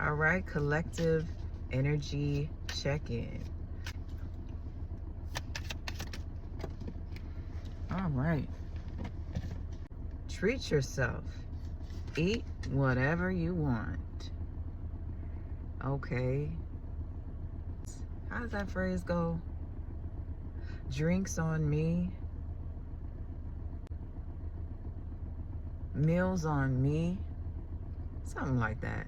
All right, collective energy check-in. All right. Treat yourself. Eat whatever you want. Okay. How does that phrase go? Drinks on me. Meals on me. Something like that.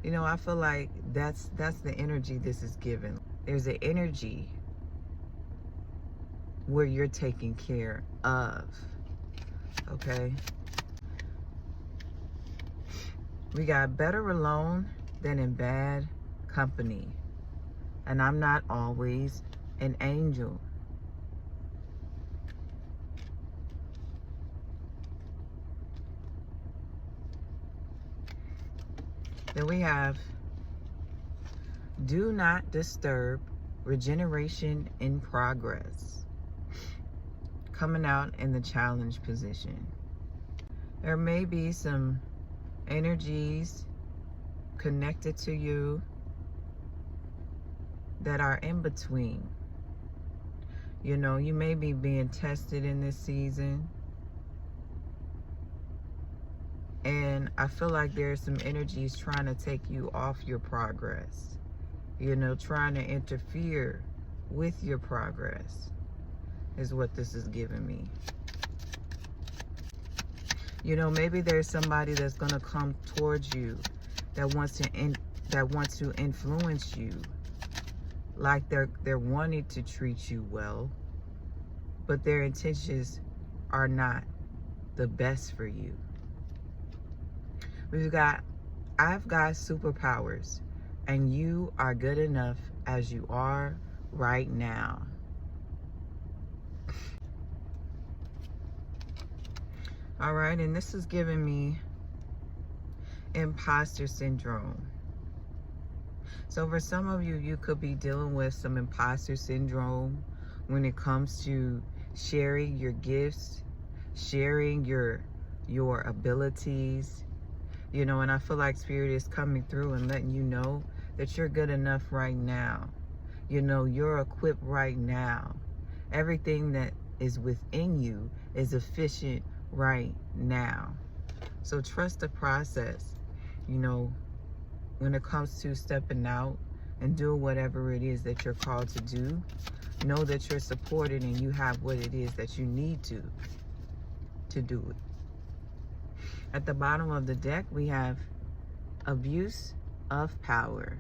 You know, I feel like that's the energy this is given. There's an energy where you're taken care of. Okay? We got better alone than in bad company. And I'm not always an angel. Then we have do not disturb, regeneration in progress. Coming out in the challenge position. There may be some energies connected to you that are in between. You know, you may be being tested in this season. And I feel like there's some energies trying to take you off your progress. You know, trying to interfere with your progress is what this is giving me. You know, maybe there's somebody that's going to come towards you that wants to influence you, like they're wanting to treat you well, but their intentions are not the best for you. I've got superpowers, and you are good enough as you are right now. All right, and this is giving me imposter syndrome. So for some of you, you could be dealing with some imposter syndrome when it comes to sharing your gifts, sharing your abilities. You know, and I feel like Spirit is coming through and letting you know that you're good enough right now. You know, you're equipped right now. Everything that is within you is efficient right now. So trust the process. You know, when it comes to stepping out and doing whatever it is that you're called to do, know that you're supported and you have what it is that you need to do it. At the bottom of the deck, we have abuse of power.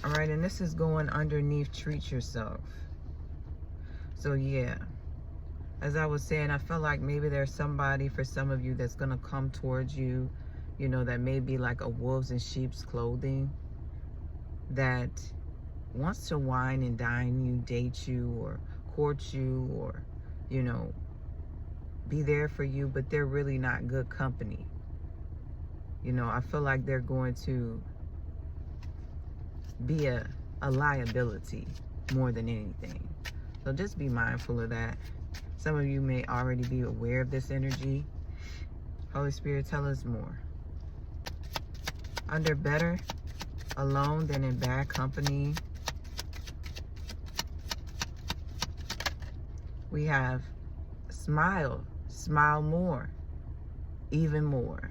All right, and this is going underneath treat yourself. So yeah, as I was saying, I feel like maybe there's somebody for some of you that's going to come towards you, you know, that may be like a wolves in sheep's clothing, that wants to wine and dine you, date you, or court you, or, you know, be there for you, but they're really not good company. You know, I feel like they're going to be a liability more than anything. So just be mindful of that. Some of you may already be aware of this energy. Holy Spirit, tell us more. Under better alone than in bad company, we have smile. Smile more, even more.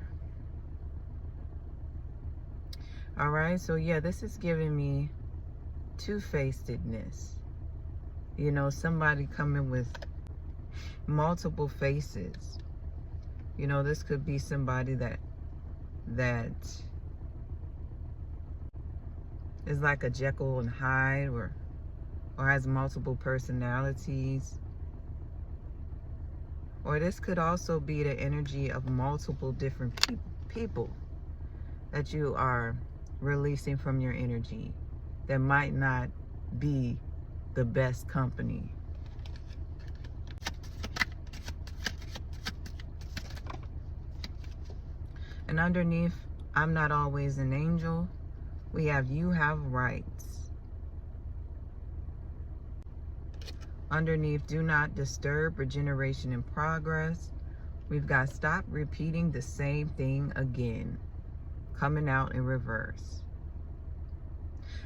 All right, so yeah, this is giving me two-facedness. You know, somebody coming with multiple faces. You know, this could be somebody that is like a Jekyll and Hyde, or has multiple personalities. Or this could also be the energy of multiple different people that you are releasing from your energy that might not be the best company. And underneath, I'm not always an angel, we have you have rights. Underneath, do not disturb, regeneration in progress. We've got stop repeating the same thing again, coming out in reverse.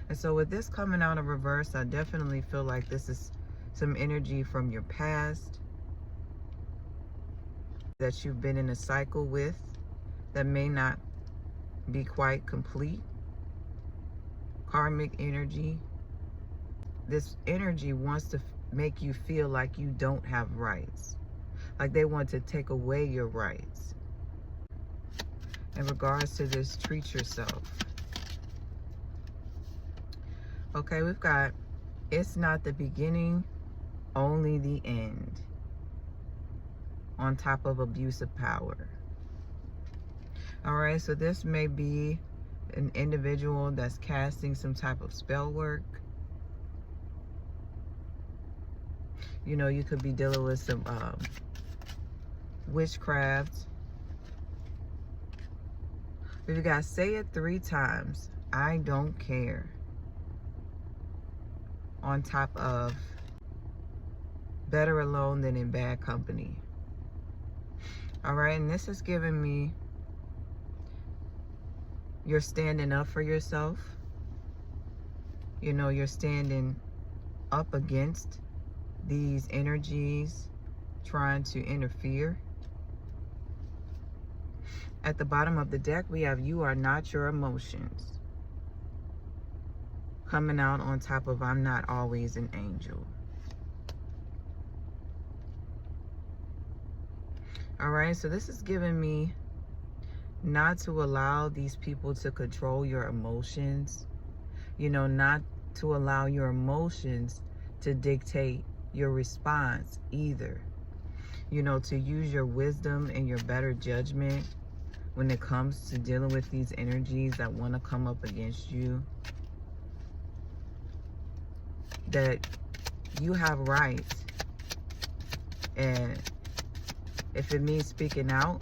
And so with this coming out in reverse, I definitely feel like this is some energy from your past that you've been in a cycle with that may not be quite complete. Karmic energy. This energy wants to make you feel like you don't have rights. Like they want to take away your rights. In regards to this, treat yourself. Okay, we've got, it's not the beginning, only the end. On top of abuse of power. All right, so this may be an individual that's casting some type of spell work. You know, you could be dealing with some witchcraft. We've got say it 3 times. I don't care. On top of better alone than in bad company. All right, and this is giving me you're standing up for yourself. You know, you're standing up against these energies trying to interfere. At the bottom of the deck, we have you are not your emotions. Coming out on top of I'm not always an angel. All right, so this is giving me not to allow these people to control your emotions. You know, not to allow your emotions to dictate your response either. You know, to use your wisdom and your better judgment when it comes to dealing with these energies that want to come up against you. That you have rights. And if it means speaking out,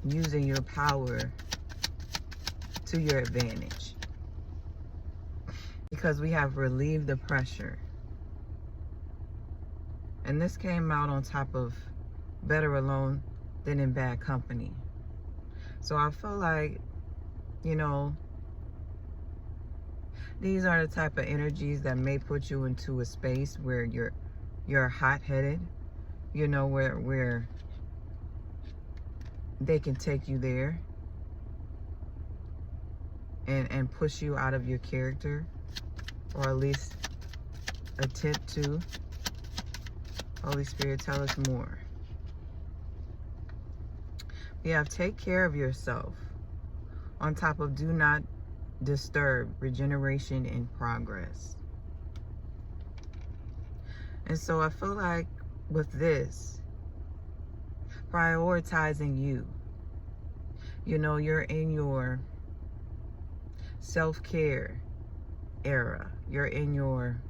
using your power to your advantage. Because we have relieved the pressure. And this came out on top of better alone than in bad company. So I feel like, you know, these are the type of energies that may put you into a space where you're hot-headed. You know, where they can take you there and push you out of your character, or at least attempt to. Holy Spirit, tell us more. We have take care of yourself. On top of do not disturb, regeneration in progress. And so I feel like with this, prioritizing you. You know, you're in your self-care era. You're in your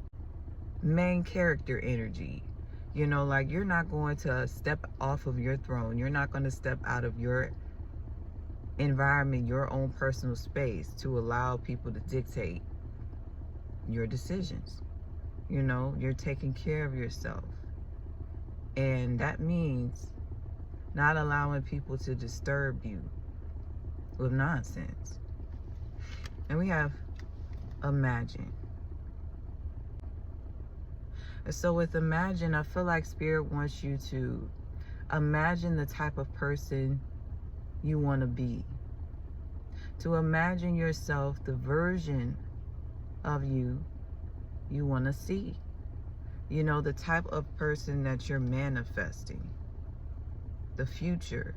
main character energy. You know, like you're not going to step off of your throne. You're not going to step out of your environment, your own personal space, to allow people to dictate your decisions. You know, you're taking care of yourself. And that means not allowing people to disturb you with nonsense. And we have imagine. And so with imagine, I feel like Spirit wants you to imagine the type of person you want to be. To imagine yourself, the version of you want to see. You know, the type of person that you're manifesting. The future,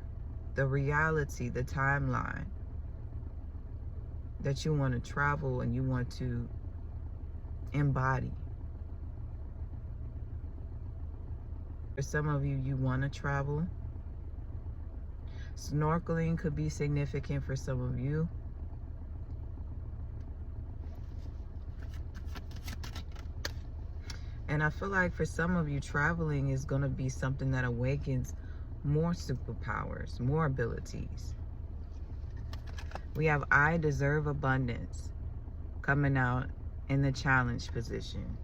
the reality, the timeline that you want to travel and you want to embody. For some of you, you want to travel. Snorkeling could be significant for some of you. And I feel like for some of you, traveling is going to be something that awakens more superpowers, more abilities. We have I deserve abundance coming out in the challenge position.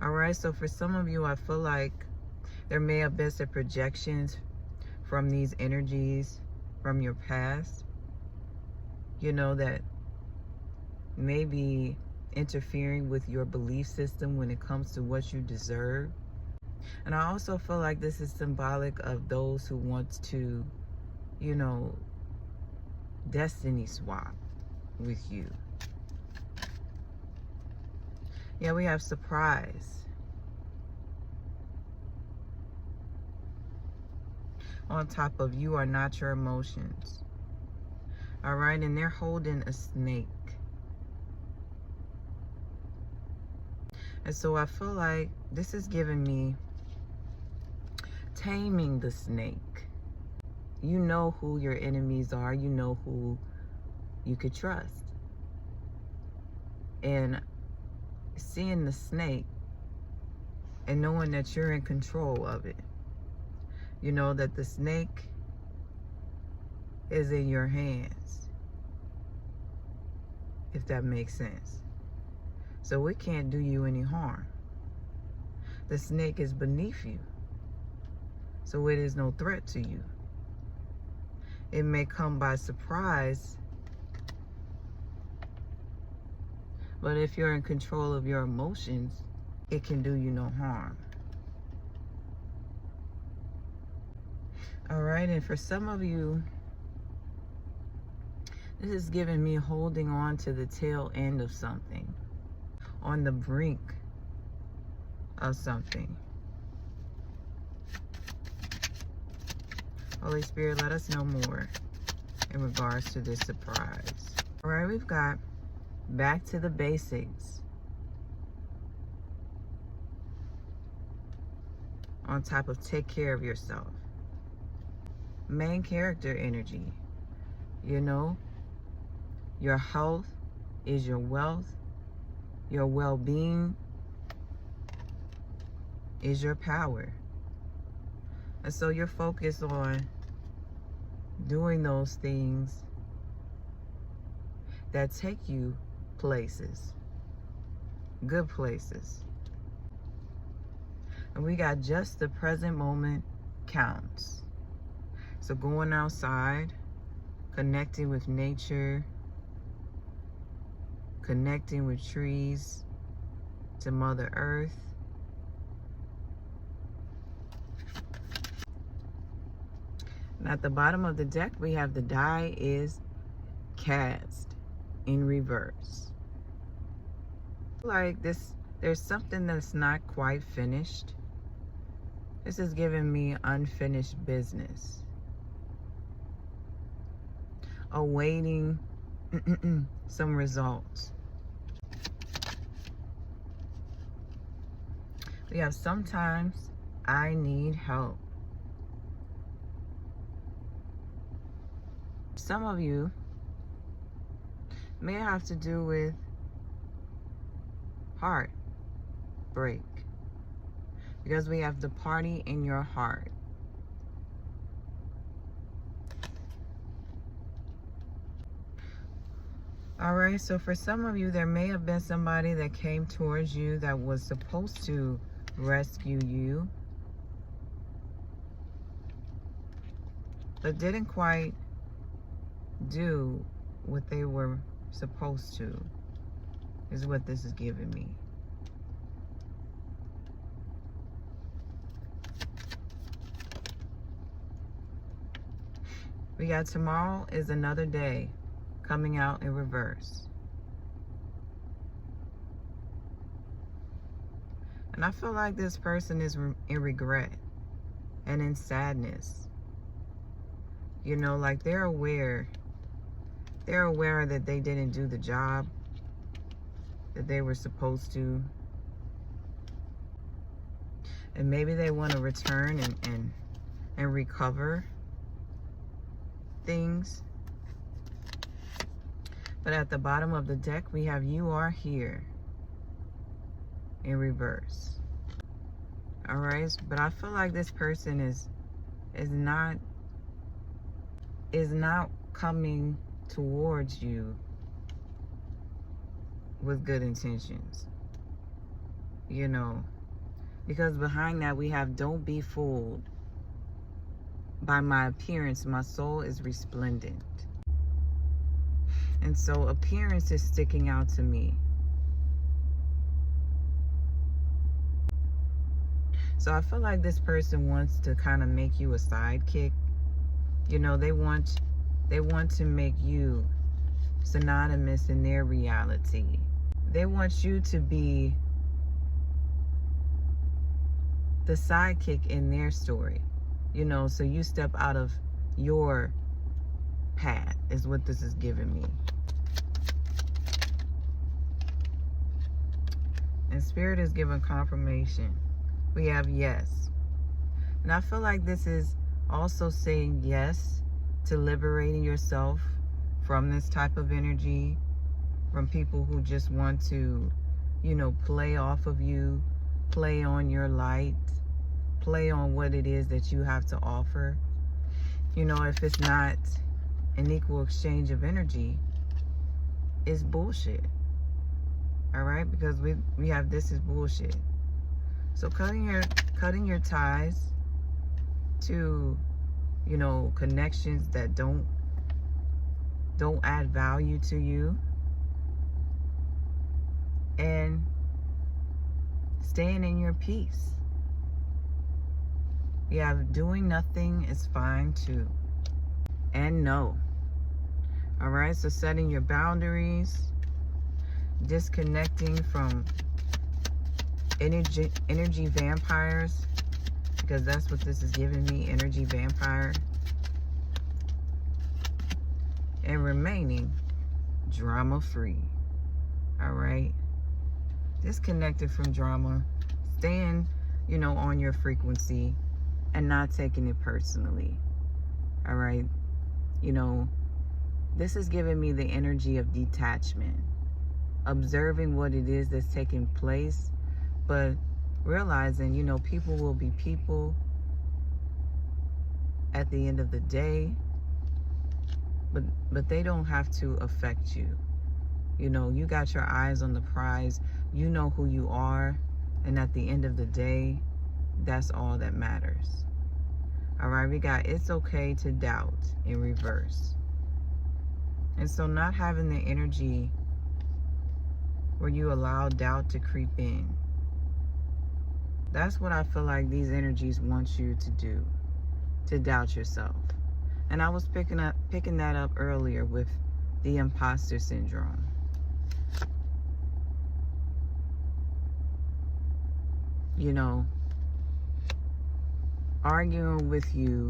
All right, so for some of you, I feel like there may have been some projections from these energies from your past, you know, that may be interfering with your belief system when it comes to what you deserve. And I also feel like this is symbolic of those who want to, you know, destiny swap with you. Yeah, we have surprise. On top of you are not your emotions. All right, and they're holding a snake. And so I feel like this is giving me taming the snake. You know who your enemies are. You know who you could trust. And seeing the snake and knowing that you're in control of it. You know that the snake is in your hands, if that makes sense. So it can't do you any harm. The snake is beneath you, so it is no threat to you. It may come by surprise, but if you're in control of your emotions, it can do you no harm. All right, and for some of you, this is giving me holding on to the tail end of something, on the brink of something. Holy Spirit, let us know more in regards to this surprise. All right, we've got back to the basics. On top of take care of yourself. Main character energy. You know, your health is your wealth. Your well-being is your power. And so you're focused on doing those things that take you places, good places. And we got just the present moment counts. So going outside, connecting with nature, connecting with trees, to Mother Earth. And at the bottom of the deck, we have the die is cast in reverse. Like this, there's something that's not quite finished. This is giving me unfinished business. Awaiting some results. We have sometimes I need help. Some of you may have to do with heartbreak, because we have the party in your heart. All right, so for some of you, there may have been somebody that came towards you that was supposed to rescue you, but didn't quite do what they were supposed to, is what this is giving me. We got tomorrow is another day coming out in reverse. And I feel like this person is in regret and in sadness. You know, like they're aware that they didn't do the job that they were supposed to. And maybe they want to return and recover things. But at the bottom of the deck, we have you are here in reverse. All right, but I feel like this person is not coming towards you with good intentions. you know, because behind that we have, don't be fooled by my appearance. My soul is resplendent. And so appearance is sticking out to me. So I feel like this person wants to kind of make you a sidekick. You know, they want to make you synonymous in their reality. They want you to be the sidekick in their story. You know, so you step out of your path is what this is giving me. And Spirit is giving confirmation. We have yes. And I feel like this is also saying yes to liberating yourself from this type of energy, from people who just want to, you know, play off of you, play on your light, play on what it is that you have to offer. You know, if it's not an equal exchange of energy, it's bullshit. All right? Because we have this is bullshit. So cutting your ties to, you know, connections that don't add value to you, and staying in your peace. Yeah, doing nothing is fine too. And no. All right, so setting your boundaries, disconnecting from energy vampires, because that's what this is giving me, energy vampire, and remaining drama free. All right, disconnected from drama, staying, you know, on your frequency and not taking it personally. All right, you know, this is giving me the energy of detachment, observing what it is that's taking place, but realizing, you know, people will be people at the end of the day, but they don't have to affect you. You know, you got your eyes on the prize. You know who you are, and at the end of the day, that's all that matters. All right, we got it's okay to doubt in reverse. And so not having the energy where you allow doubt to creep in, that's what I feel like these energies want you to do, to doubt yourself. And I was picking that up earlier with the imposter syndrome. You know, arguing with you,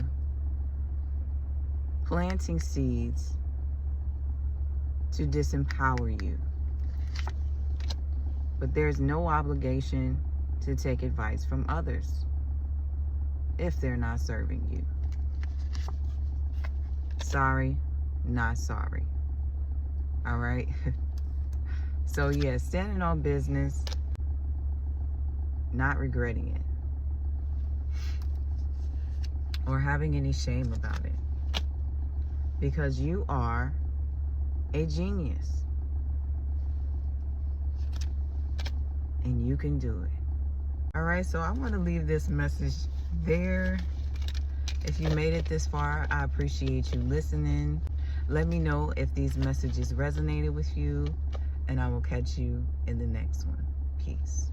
planting seeds to disempower you. But there's no obligation to take advice from others if they're not serving you. Sorry, not sorry. All right? So yeah, standing on business, not regretting it or having any shame about it, because you are a genius and you can do it. All right, so I want to leave this message there. If you made it this far, I appreciate you listening. Let me know if these messages resonated with you, and I will catch you in the next one. Peace.